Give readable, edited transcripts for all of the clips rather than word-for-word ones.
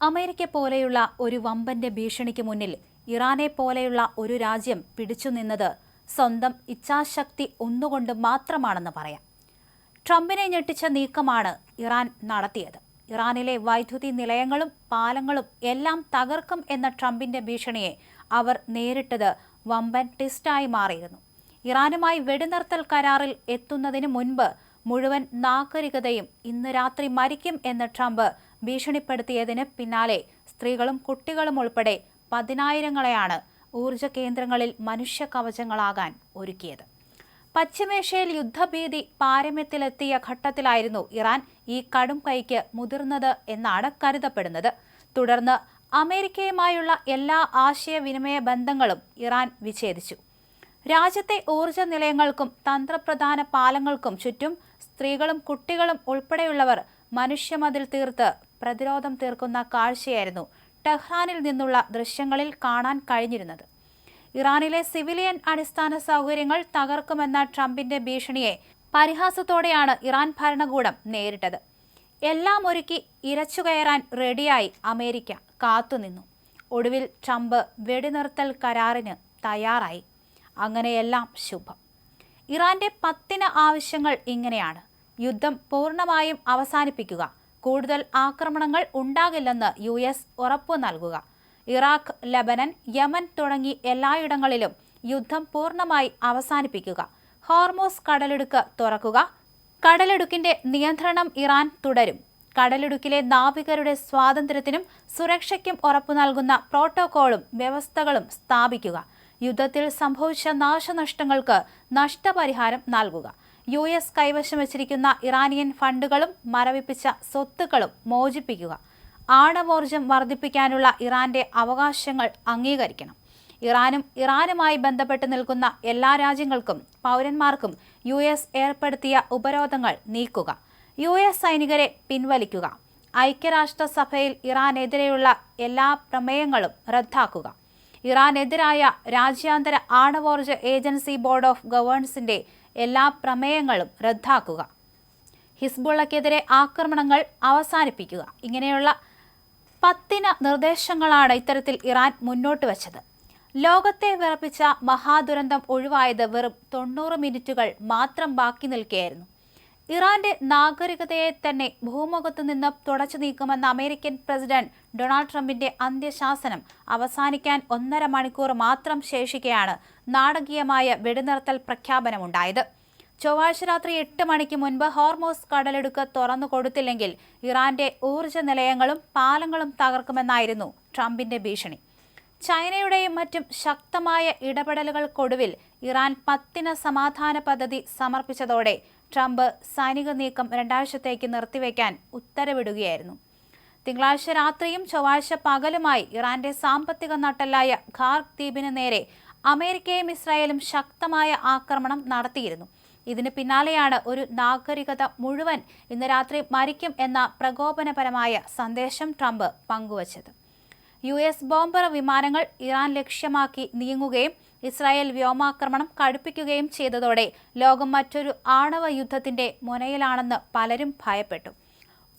America പോലെയുള്ള ഒരു വമ്പന്റെ ഭീഷണിക്ക് മുന്നിൽ ഇറാനെ പോലെയുള്ള ഒരു രാജ്യം പിടിച്ചുനിന്നത് സ്വന്തം ഇച്ഛാശക്തി ഒന്നുകൊണ്ട് മാത്രമാണെന്ന് പറയാം. ട്രംപിനെ ഞെട്ടിച്ച നീക്കമാണ് ഇറാൻ നടത്തിയത്. ഇറാനിലെ വൈദ്യുതി നിലയങ്ങളും പാലങ്ങളും എല്ലാം തകർക്കും എന്ന ട്രംപിന്റെ ഭീഷണിയെ അവർ നേരിട്ടത് വമ്പൻ ട്വിസ്റ്റായി മാറിയിരുന്നു. ഇറാനുമായി വെടിനിർത്തൽ കരാറിൽ എത്തുന്നതിന് മുൻപ് മുഴുവൻ നാഗരികതയും ഇന്ന് രാത്രി മരിക്കും എന്ന് ട്രംപ് ഭീഷണിപ്പെടുത്തിയതിന് പിന്നാലെ സ്ത്രീകളും കുട്ടികളും ഉൾപ്പെടെ പതിനായിരങ്ങളെയാണ് ഊർജ കേന്ദ്രങ്ങളിൽ മനുഷ്യ കവചങ്ങളാകാൻ ഒരുക്കിയത്. പശ്ചിമേഷ്യയിൽ യുദ്ധഭീതി പാരമ്യത്തിലെത്തിയ ഘട്ടത്തിലായിരുന്നു ഇറാൻ ഈ കടും കൈക്ക് മുതിർന്നത് എന്നാണ് കരുതപ്പെടുന്നത്. തുടർന്ന് അമേരിക്കയുമായുള്ള എല്ലാ ആശയവിനിമയ ബന്ധങ്ങളും ഇറാൻ വിച്ഛേദിച്ചു. രാജ്യത്തെ ഊർജ നിലയങ്ങൾക്കും തന്ത്രപ്രധാന പാലങ്ങൾക്കും ചുറ്റും സ്ത്രീകളും കുട്ടികളും ഉൾപ്പെടെയുള്ളവർ മനുഷ്യമതിൽ തീർത്ത് പ്രതിരോധം തീർക്കുന്ന കാഴ്ചയായിരുന്നു ടെഹ്റാനിൽ നിന്നുള്ള ദൃശ്യങ്ങളിൽ കാണാൻ കഴിഞ്ഞിരുന്നത്. ഇറാനിലെ സിവിലിയൻ അടിസ്ഥാന സൗകര്യങ്ങൾ തകർക്കുമെന്ന ട്രംപിന്റെ ഭീഷണിയെ പരിഹാസത്തോടെയാണ് ഇറാൻ ഭരണകൂടം നേരിട്ടത്. എല്ലാം ഒരുക്കി ഇരച്ചുകയറാൻ റെഡിയായി അമേരിക്ക കാത്തുനിന്നു. ഒടുവിൽ ട്രംപ് വെടിനിർത്തൽ കരാറിന് തയ്യാറായി. അങ്ങനെയെല്ലാം ശുഭം. ഇറാന്റെ 10 ആവശ്യങ്ങൾ ഇങ്ങനെയാണ്: യുദ്ധം പൂർണ്ണമായും അവസാനിപ്പിക്കുക, കൂടുതൽ ആക്രമണങ്ങൾ ഉണ്ടാകില്ലെന്ന് US ഉറപ്പു നൽകുക, ഇറാഖ്, ലബനൻ, യമൻ തുടങ്ങി എല്ലായിടങ്ങളിലും യുദ്ധം പൂർണ്ണമായി അവസാനിപ്പിക്കുക, ഹോർമൂസ് കടലിടുക്ക് തുറക്കുക, കടലിടുക്കിന്റെ നിയന്ത്രണം ഇറാൻ തുടരും, കടലിടുക്കിലെ നാവികരുടെ സ്വാതന്ത്ര്യത്തിനും സുരക്ഷയ്ക്കും ഉറപ്പു നൽകുന്ന പ്രോട്ടോകോളും വ്യവസ്ഥകളും സ്ഥാപിക്കുക, യുദ്ധത്തിൽ സംഭവിച്ച നാശനഷ്ടങ്ങൾക്ക് നഷ്ടപരിഹാരം നൽകുക, US കൈവശം വച്ചിരിക്കുന്ന ഇറാനിയൻ ഫണ്ടുകളും മരവിപ്പിച്ച സ്വത്തുക്കളും മോചിപ്പിക്കുക, ആണവോർജം വർദ്ധിപ്പിക്കാനുള്ള ഇറാന്റെ അവകാശങ്ങൾ അംഗീകരിക്കണം, ഇറാനുമായി ബന്ധപ്പെട്ട് നിൽക്കുന്ന എല്ലാ രാജ്യങ്ങൾക്കും പൗരന്മാർക്കും US ഏർപ്പെടുത്തിയ ഉപരോധങ്ങൾ നീക്കുക, US സൈനികരെ പിൻവലിക്കുക, ഐക്യരാഷ്ട്രസഭയിൽ ഇറാനെതിരെയുള്ള എല്ലാ പ്രമേയങ്ങളും റദ്ദാക്കുക, ഇറാനെതിരായ രാജ്യാന്തര ആണവോർജ ഏജൻസി ബോർഡ് ഓഫ് ഗവേണൻസിന്റെ എല്ലാ പ്രമേയങ്ങളും റദ്ദാക്കുക, ഹിസ്ബുള്ളക്കെതിരെ ആക്രമണങ്ങൾ അവസാനിപ്പിക്കുക. ഇങ്ങനെയുള്ള 10 നിർദ്ദേശങ്ങളാണ് ഇത്തരത്തിൽ ഇറാൻ മുന്നോട്ട് വച്ചത്. ലോകത്തെ വിറപ്പിച്ച മഹാദുരന്തം ഒഴിവായത് വെറും 90 മിനിറ്റുകൾ മാത്രം ബാക്കി നിൽക്കുകയായിരുന്നു. ഇറാന്റെ നാഗരികതയെ തന്നെ ഭൂമുഖത്തു നിന്ന് തുടച്ചു നീക്കുമെന്ന അമേരിക്കൻ പ്രസിഡന്റ് ഡൊണാൾഡ് ട്രംപിന്റെ അന്ത്യശാസനം അവസാനിക്കാൻ 1.5 മണിക്കൂർ മാത്രം ശേഷിക്കെയാണ് നാടകീയമായ വെടിനിർത്തൽ പ്രഖ്യാപനമുണ്ടായത്. ചൊവ്വാഴ്ച രാത്രി 8 മണിക്ക് മുൻപ് ഹോർമൂസ് കടലിടുക്ക് തുറന്നു കൊടുത്തില്ലെങ്കിൽ ഇറാന്റെ ഊർജ നിലയങ്ങളും പാലങ്ങളും തകർക്കുമെന്നായിരുന്നു ട്രംപിന്റെ ഭീഷണി. ചൈനയുടെയും മറ്റും ശക്തമായ ഇടപെടലുകൾക്കൊടുവിൽ ഇറാൻ 10 സമാധാന പദ്ധതി സമർപ്പിച്ചതോടെ ട്രംപ് സൈനിക നീക്കം 2 ആഴ്ചത്തേക്ക് നിർത്തിവെക്കാൻ ഉത്തരവിടുകയായിരുന്നു. തിങ്കളാഴ്ച രാത്രിയും ചൊവ്വാഴ്ച പകലുമായി ഇറാന്റെ സാമ്പത്തിക നട്ടെല്ലായ ഖാർക്ക് ദ്വീപിന് നേരെ അമേരിക്കയും ഇസ്രായേലും ശക്തമായ ആക്രമണം നടത്തിയിരുന്നു. ഇതിന് പിന്നാലെയാണ് ഒരു നാഗരികത മുഴുവൻ ഇന്ന് രാത്രി മരിക്കും എന്ന പ്രകോപനപരമായ സന്ദേശം ട്രംപ് പങ്കുവച്ചത്. US ബോംബർ വിമാനങ്ങൾ ഇറാൻ ലക്ഷ്യമാക്കി നീങ്ങുകയും ഇസ്രായേൽ വ്യോമാക്രമണം കടുപ്പിക്കുകയും ചെയ്തതോടെ ലോകം മറ്റൊരു ആണവ യുദ്ധത്തിന്റെ മുനയിലാണെന്ന് പലരും ഭയപ്പെട്ടു.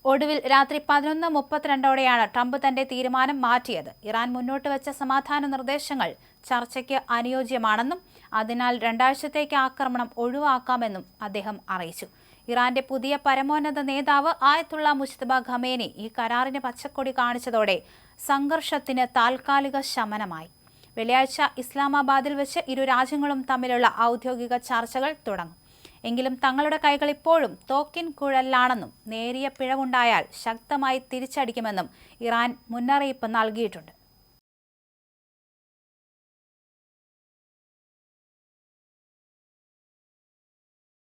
ഒടുവിൽ രാത്രി 11:32 ട്രംപ് തന്റെ തീരുമാനം മാറ്റിയത്. ഇറാൻ മുന്നോട്ട് വെച്ച സമാധാന നിർദ്ദേശങ്ങൾ ചർച്ചയ്ക്ക് അനുയോജ്യമാണെന്നും അതിനാൽ 2 ആഴ്ചത്തേക്ക് ആക്രമണം ഒഴിവാക്കാമെന്നും അദ്ദേഹം അറിയിച്ചു. ഇറാന്റെ പുതിയ പരമോന്നത നേതാവ് ആയത്തുള്ള മുജ്തബ ഖമേനി ഈ കരാറിന് പച്ചക്കൊടി കാണിച്ചതോടെ സംഘർഷത്തിന് താൽക്കാലിക ശമനമായി. വെള്ളിയാഴ്ച ഇസ്ലാമാബാദിൽ വെച്ച് ഇരു രാജ്യങ്ങളും തമ്മിലുള്ള ഔദ്യോഗിക ചർച്ചകൾ തുടങ്ങും. എങ്കിലും തങ്ങളുടെ കൈകൾ ഇപ്പോഴും തോക്കിൻ കുഴലിലാണെന്നും നേരിയ പിഴവുണ്ടായാൽ ശക്തമായി തിരിച്ചടിക്കുമെന്നും ഇറാൻ മുന്നറിയിപ്പ് നൽകിയിട്ടുണ്ട്.